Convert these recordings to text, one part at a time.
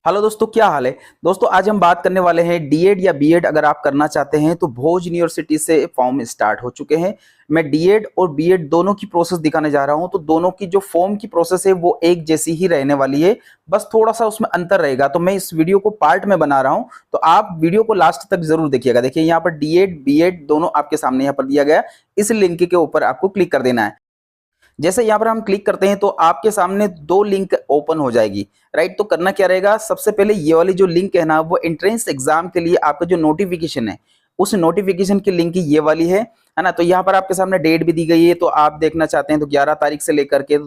Hello दोस्तों, क्या हाल है। दोस्तों आज हम बात करने वाले हैं डीएड या बीएड अगर आप करना चाहते हैं तो भोज यूनिवर्सिटी से फॉर्म स्टार्ट हो चुके हैं। मैं डीएड और बीएड दोनों की प्रोसेस दिखाने जा रहा हूं, तो दोनों की जो फॉर्म की प्रोसेस है वो एक जैसी ही रहने वाली है, बस थोड़ा सा उसमें अंतर रहेगा। तो मैं इस वीडियो को पार्ट में बना रहा हूं, तो आप वीडियो को लास्ट तक जरूर देखिएगा। देखिए यहाँ पर डीएड बीएड दोनों आपके सामने यहाँ पर दिया गया, इस लिंक के ऊपर आपको क्लिक कर देना है। जैसे यहाँ पर हम क्लिक करते हैं तो आपके सामने दो लिंक ओपन हो जाएगी, राइट। तो करना क्या रहेगा, सबसे पहले ये वाली जो लिंक है ना, वो एंट्रेंस एग्जाम के लिए आपका जो नोटिफिकेशन है, उस नोटिफिकेशन की लिंक ये वाली है ना। तो यहाँ पर आपके सामने डेट भी दी गई है, तो आप देखना चाहते हैं तो 11 तारीख से लेकर के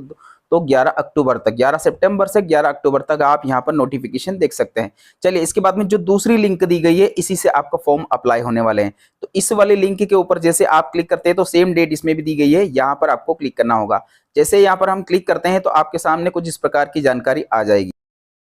तो 11 अक्टूबर तक, 11 सितंबर से 11 अक्टूबर तक आप यहाँ पर नोटिफिकेशन देख सकते हैं। चलिए, इसके बाद में जो दूसरी लिंक दी गई है, इसी से आपका फॉर्म अप्लाई होने वाले हैं। तो इस वाले लिंक के ऊपर जैसे आप क्लिक करते हैं तो सेम डेट इसमें भी दी गई है, यहाँ पर आपको क्लिक करना होगा। जैसे यहाँ पर हम क्लिक करते हैं तो आपके सामने कुछ इस प्रकार की जानकारी आ जाएगी।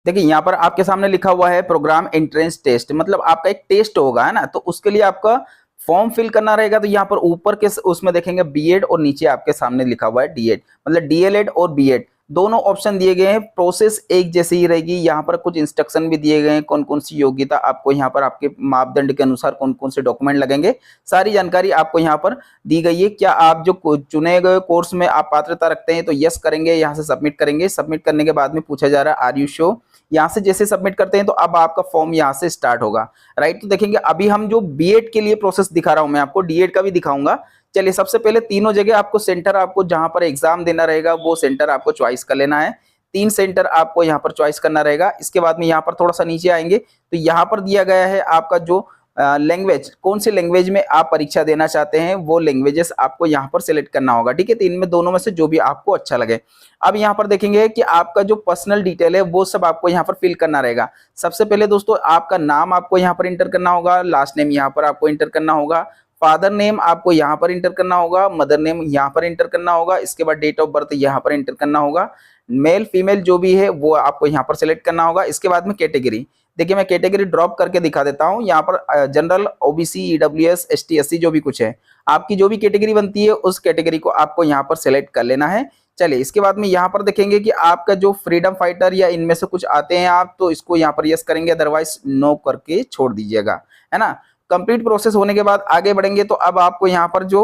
देखिए यहाँ पर आपके सामने लिखा हुआ है प्रोग्राम एंट्रेंस टेस्ट, मतलब आपका एक टेस्ट होगा, है ना। तो उसके लिए आपका फॉर्म फिल करना रहेगा। तो यहाँ पर ऊपर के उसमें देखेंगे बीएड और नीचे आपके सामने लिखा हुआ है डीएड, मतलब डीएलएड और बीएड दोनों ऑप्शन दिए गए हैं। प्रोसेस एक जैसी ही रहेगी। यहाँ पर कुछ इंस्ट्रक्शन भी दिए गए हैं, कौन कौन सी योग्यता आपको यहाँ पर आपके मापदंड के अनुसार कौन कौन से डॉक्यूमेंट लगेंगे, सारी जानकारी आपको यहाँ पर दी गई है। क्या आप जो चुने गए कोर्स में आप पात्रता रखते हैं तो यस करेंगे, यहाँ से सबमिट करेंगे। सबमिट करने के बाद में पूछा जा रहा है आर यू श्योर, यहाँ से जैसे सबमिट करते हैं तो अब आपका फॉर्म यहाँ से स्टार्ट होगा, राइट। तो देखेंगे अभी हम जो बीएड के लिए प्रोसेस दिखा रहा हूं, मैं आपको डीएड का भी दिखाऊंगा। चलिए, सबसे पहले तीनों जगह आपको सेंटर, आपको जहां पर एग्जाम देना रहेगा वो सेंटर आपको चॉइस कर लेना है। 3 सेंटर आपको यहाँ पर चॉइस करना रहेगा। इसके बाद में यहाँ पर थोड़ा सा नीचे आएंगे तो यहाँ पर दिया गया है आपका जो लैंग्वेज, कौन सी लैंग्वेज में आप परीक्षा देना चाहते हैं वो लैंग्वेजेस आपको यहाँ पर सिलेक्ट करना होगा, ठीक है। तो इनमें दोनों में से जो भी आपको अच्छा लगे। अब यहाँ पर देखेंगे कि आपका जो पर्सनल डिटेल है वो सब आपको यहाँ पर फिल करना रहेगा। सबसे पहले दोस्तों आपका नाम आपको यहाँ पर इंटर करना होगा, लास्ट नेम यहाँ पर आपको इंटर करना होगा, फादर नेम आपको यहाँ पर इंटर करना होगा, मदर नेम यहाँ पर इंटर करना होगा। इसके बाद डेट ऑफ बर्थ यहाँ पर इंटर करना होगा, मेल फीमेल जो भी है वो आपको यहाँ पर सिलेक्ट करना होगा। इसके बाद में कैटेगरी, देखिए मैं कैटेगरी ड्रॉप करके दिखा देता हूँ। यहाँ पर general, OBC, EWS, ST, SC जो भी कुछ है, आपकी जो भी कैटेगरी बनती है उस कैटेगरी को आपको यहाँ पर सिलेक्ट कर लेना है। चलिए, इसके बाद में यहाँ पर देखेंगे कि आपका जो फ्रीडम फाइटर या इनमें से कुछ आते हैं आप, तो इसको यहाँ पर यस करेंगे, अदरवाइज नो करके छोड़ दीजिएगा, है ना। कंप्लीट प्रोसेस होने के बाद आगे बढ़ेंगे तो अब आपको यहाँ पर जो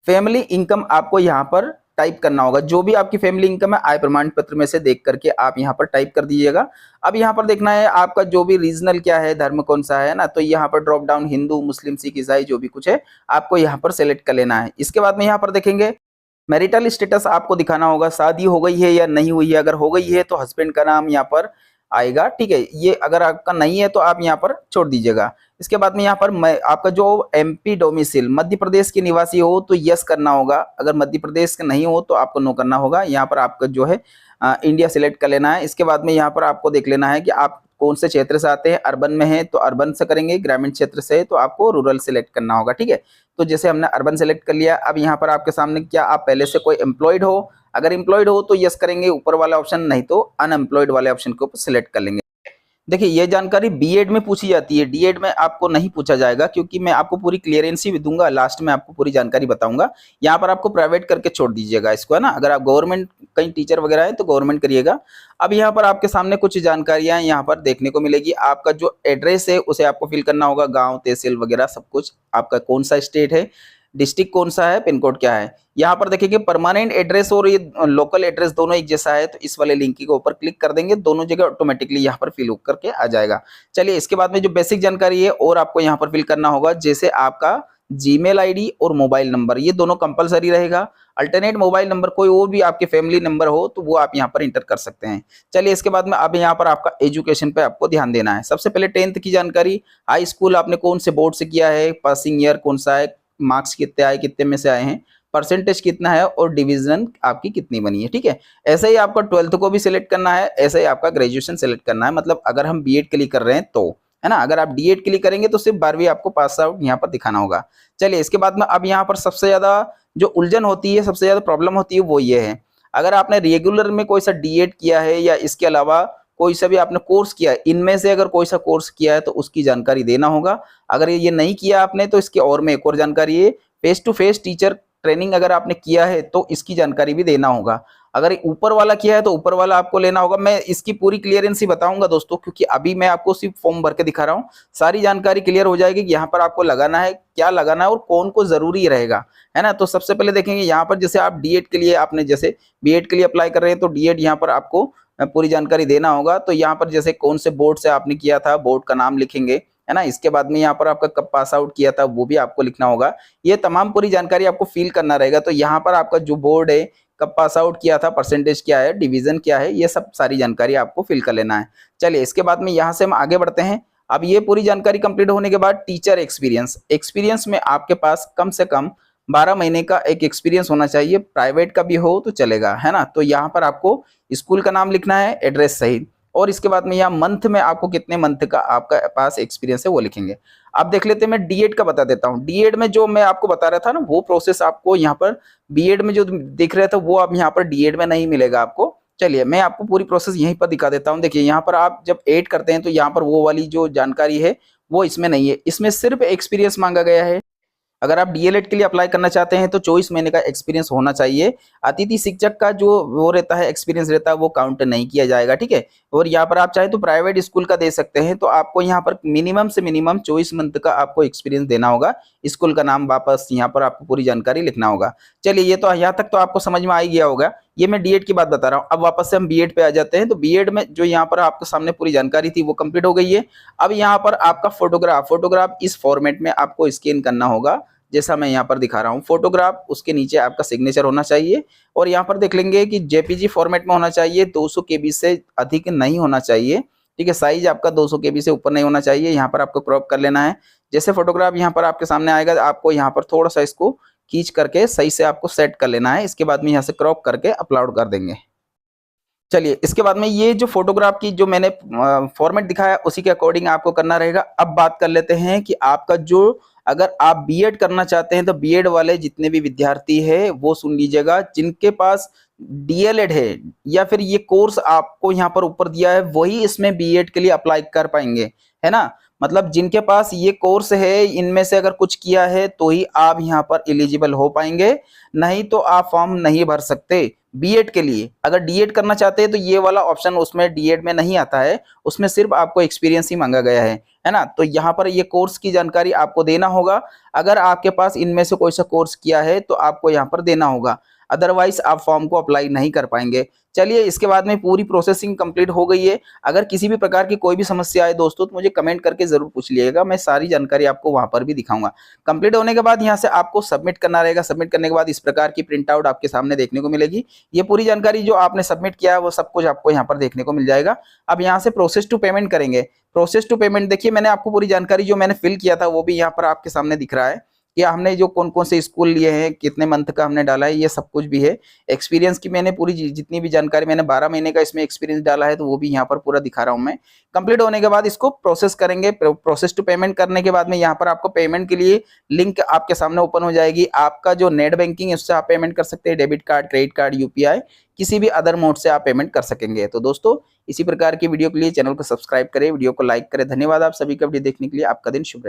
फैमिली इनकम आपको यहाँ पर टाइप करना होगा। जो भी आपकी फैमिली इनकम है आय प्रमाण पत्र में से देख करके आप यहाँ पर टाइप कर दीजिएगा। अब यहाँ पर देखना है आपका जो भी रीजनल क्या है, धर्म कौन सा है ना। तो यहाँ पर ड्रॉप डाउन हिंदू, मुस्लिम, सिख, ईसाई जो भी कुछ है आपको यहाँ पर सेलेक्ट कर लेना है। इसके बाद में यहाँ पर देखेंगे मैरिटल स्टेटस आपको दिखाना होगा, शादी हो गई है या नहीं हुई है। अगर हो गई है तो हस्बैंड का नाम यहाँ पर आएगा, ठीक है। ये अगर आपका नहीं है तो आप यहाँ पर छोड़ दीजिएगा। इसके बाद में यहाँ पर आपका जो एमपी डोमिसाइल मध्य प्रदेश के निवासी हो तो यस करना होगा, अगर मध्य प्रदेश के नहीं हो तो आपको नो करना होगा। यहाँ पर आपका जो है इंडिया सिलेक्ट कर लेना है। इसके बाद में यहाँ पर आपको देख लेना है कि आप कौन से क्षेत्र से आते हैं। अर्बन में है तो अर्बन से करेंगे, ग्रामीण क्षेत्र से है तो आपको रूरल सिलेक्ट करना होगा, ठीक है। तो जैसे हमने अर्बन सेलेक्ट कर लिया। अब यहाँ पर आपके सामने क्या आप पहले से कोई एम्प्लॉयड हो, अगर एम्प्लॉयड हो तो यस करेंगे ऊपर वाला ऑप्शन, नहीं तो अनएम्प्लॉयड वाले ऑप्शन को सिलेक्ट कर लेंगे। देखिए ये जानकारी बीएड में पूछी जाती है, डीएड में आपको नहीं पूछा जाएगा, क्योंकि मैं आपको पूरी क्लियरेंसी भी दूंगा, लास्ट में आपको पूरी जानकारी बताऊंगा। यहाँ पर आपको प्राइवेट करके छोड़ दीजिएगा इसको, है ना। अगर आप गवर्नमेंट कहीं टीचर वगैरह है तो गवर्नमेंट करिएगा। अब यहाँ पर आपके सामने कुछ जानकारियां यहाँ पर देखने को मिलेगी। आपका जो एड्रेस है उसे आपको फिल करना होगा, गाँव, तहसील वगैरह सब कुछ, आपका कौन सा स्टेट है, डिस्ट्रिक्ट कौन सा है, पिन कोड क्या है। यहाँ पर देखेंगे परमानेंट एड्रेस और ये लोकल एड्रेस दोनों एक जैसा है, तो इस वाले लिंक के ऊपर क्लिक कर देंगे, दोनों जगह ऑटोमेटिकली यहाँ पर फिल करके आ जाएगा। चलिए, इसके बाद में जो बेसिक जानकारी है और आपको यहाँ पर फिल करना होगा, जैसे आपका जीमेल आईडी और मोबाइल नंबर, ये दोनों कंपलसरी रहेगा। अल्टरनेट मोबाइल नंबर कोई और भी आपके फैमिली नंबर हो तो वो आप यहाँ पर इंटर कर सकते हैं। चलिए, इसके बाद में अब यहाँ पर आपका एजुकेशन पे आपको ध्यान देना है। सबसे पहले 10th की जानकारी, हाई स्कूल आपने कौन से बोर्ड से किया है, पासिंग ईयर कौन सा है, मार्क्स कितने आए, कितने में से आए हैं, परसेंटेज कितना है और डिवीजन आपकी कितनी बनी है, ठीक है। ऐसे ही आपका 12th को भी सिलेक्ट करना है, ऐसे ही आपका ग्रेजुएशन सिलेक्ट करना है। मतलब अगर हम बीएड के लिए कर रहे हैं तो, है ना। अगर आप डीएड के लिए करेंगे तो सिर्फ 12वीं आपको पास आउट यहाँ पर दिखाना होगा। चलिए, इसके बाद में अब यहाँ पर सबसे ज्यादा जो उलझन होती है, सबसे ज्यादा प्रॉब्लम होती है वो ये है, अगर आपने रेगुलर में कोई सा डीएड किया है या इसके अलावा कोई सा भी आपने कोर्स किया है, इनमें से अगर कोई सा कोर्स किया है तो उसकी जानकारी देना होगा। अगर ये नहीं किया आपने तो इसके और में एक और जानकारी है, face to face teacher training अगर आपने किया है तो इसकी जानकारी भी देना होगा। अगर ऊपर वाला किया है तो ऊपर वाला आपको लेना होगा। मैं इसकी पूरी क्लियरेंस ही बताऊंगा दोस्तों, क्योंकि अभी मैं आपको सिर्फ फॉर्म भर के दिखा रहा हूँ, सारी जानकारी क्लियर हो जाएगी कि यहाँ पर आपको लगाना है, क्या लगाना है और कौन को जरूरी रहेगा, है ना। तो सबसे पहले देखेंगे यहाँ पर, जैसे आप डीएड के लिए, आपने जैसे बीएड के लिए अप्लाई कर रहे हैं तो डीएड यहाँ पर आपको पूरी जानकारी देना होगा। तो यहाँ पर जैसे कौन से बोर्ड से आपने किया था, बोर्ड का नाम लिखेंगे, है ना। इसके बाद में यहाँ पर आपका कब पास आउट किया था वो भी आपको लिखना होगा। ये तमाम पूरी जानकारी आपको फिल करना रहेगा। तो यहाँ पर आपका जो बोर्ड है, कब पास आउट किया था, परसेंटेज क्या है, डिवीजन क्या है, ये सब सारी जानकारी आपको फिल कर लेना है। चलिए इसके बाद में यहाँ से हम आगे बढ़ते हैं। अब ये पूरी जानकारी कंप्लीट होने के बाद टीचर एक्सपीरियंस, एक्सपीरियंस में आपके पास कम से कम 12 महीने का एक एक्सपीरियंस होना चाहिए, प्राइवेट का भी हो तो चलेगा, है ना। तो यहाँ पर आपको स्कूल का नाम लिखना है, एड्रेस सहित, और इसके बाद में यहाँ मंथ में आपको कितने मंथ का आपका पास एक्सपीरियंस है वो लिखेंगे। अब देख लेते हैं, मैं डीएड का बता देता हूँ। डीएड में जो मैं आपको बता रहा था ना, वो प्रोसेस आपको यहाँ पर बीएड में जो दिख रहा था वो अब यहाँ पर डीएड में नहीं मिलेगा आपको। चलिए मैं आपको पूरी प्रोसेस यहीं पर दिखा देता हूँ। देखिए यहाँ पर आप जब ऐड करते हैं तो यहाँ पर वो वाली जो जानकारी है वो इसमें नहीं है, इसमें सिर्फ एक्सपीरियंस मांगा गया है। अगर आप डीएलएड के लिए अप्लाई करना चाहते हैं तो 24 महीने का एक्सपीरियंस होना चाहिए। अतिथि शिक्षक का जो वो रहता है, एक्सपीरियंस रहता है, वो काउंट नहीं किया जाएगा, ठीक है। और यहाँ पर आप चाहे तो प्राइवेट स्कूल का दे सकते हैं। तो आपको यहाँ पर मिनिमम से मिनिमम 24 मंथ का आपको एक्सपीरियंस देना होगा। स्कूल का नाम वापस यहाँ पर आपको पूरी जानकारी लिखना होगा। चलिए ये तो यहाँ तक तो आपको समझ में आ ही गया होगा। ये मैं डीएड की बात बता रहा हूँ। अब वापस से हम बीएड पे आ जाते हैं। तो बीएड में जो यहाँ पर आपके सामने पूरी जानकारी थी वो कंप्लीट हो गई है। अब यहाँ पर आपका फोटोग्राफ इस फॉर्मेट में आपको स्कैन करना होगा, जैसा मैं यहाँ पर दिखा रहा हूँ। फोटोग्राफ, उसके नीचे आपका सिग्नेचर होना चाहिए। और यहाँ पर देख लेंगे कि जेपीजी फॉर्मेट में होना चाहिए, 200 केबी से अधिक नहीं होना चाहिए, ठीक है। साइज आपका 200 केबी से ऊपर नहीं होना चाहिए। यहाँ पर आपको क्रॉप कर लेना है। जैसे फोटोग्राफ यहाँ पर आपके सामने आएगा, आपको यहाँ पर थोड़ा सा इसको खींच करके सही से आपको सेट कर लेना है। इसके बाद में यहाँ से क्रॉप करके अपलोड कर देंगे। चलिए इसके बाद में ये जो फोटोग्राफ की जो मैंने फॉर्मेट दिखाया उसी के अकॉर्डिंग आपको करना रहेगा। अब बात कर लेते हैं कि आपका जो, अगर आप बीएड करना चाहते हैं तो बीएड वाले जितने भी विद्यार्थी है वो सुन लीजिएगा, जिनके पास डीएलएड है या फिर ये कोर्स आपको यहाँ पर ऊपर दिया है वही इसमें बीएड के लिए अप्लाई कर पाएंगे, है ना। मतलब जिनके पास ये कोर्स है, इनमें से अगर कुछ किया है तो ही आप यहाँ पर एलिजिबल हो पाएंगे, नहीं तो आप फॉर्म नहीं भर सकते बीएड के लिए। अगर डीएड करना चाहते हैं तो ये वाला ऑप्शन उसमें डीएड में नहीं आता है, उसमें सिर्फ आपको एक्सपीरियंस ही मांगा गया है ना। तो यहाँ पर ये कोर्स की जानकारी आपको देना होगा। अगर आपके पास इनमें से कोई सा कोर्स किया है तो आपको यहाँ पर देना होगा, अदरवाइज आप फॉर्म को अप्लाई नहीं कर पाएंगे। चलिए इसके बाद में पूरी प्रोसेसिंग कंप्लीट हो गई है। अगर किसी भी प्रकार की कोई भी समस्या आए दोस्तों तो मुझे कमेंट करके जरूर पूछ लिएगा, मैं सारी जानकारी आपको वहां पर भी दिखाऊंगा। कंप्लीट होने के बाद यहाँ से आपको सबमिट करना रहेगा। सबमिट करने के बाद इस प्रकार की प्रिंट आउट आपके सामने देखने को मिलेगी। ये पूरी जानकारी जो आपने सबमिट किया है वो सब कुछ आपको यहाँ पर देखने को मिल जाएगा। अब यहाँ से प्रोसेस टू पेमेंट करेंगे। प्रोसेस टू पेमेंट देखिए, मैंने आपको पूरी जानकारी जो मैंने फिल किया था वो भी यहाँ पर आपके सामने दिख रहा है कि हमने जो कौन कौन से स्कूल लिए हैं, कितने मंथ का हमने डाला है, ये सब कुछ भी है। एक्सपीरियंस की मैंने पूरी जितनी भी जानकारी, मैंने 12 महीने का इसमें एक्सपीरियंस डाला है तो वो भी यहाँ पर पूरा दिखा रहा हूँ मैं। कंप्लीट होने के बाद इसको प्रोसेस करेंगे। प्रोसेस टू पेमेंट करने के बाद में यहाँ पर आपको पेमेंट के लिए लिंक आपके सामने ओपन हो जाएगी। आपका जो नेट बैंकिंग है उससे आप पेमेंट कर सकते हैं, debit card, credit card, UPI, किसी भी अदर मोड से आप पेमेंट कर सकेंगे। तो दोस्तों इसी प्रकार की वीडियो के लिए चैनल को सब्सक्राइब करें, वीडियो को लाइक करें। धन्यवाद आप सभी का वीडियो देखने के लिए। आपका दिन शुभ रहे।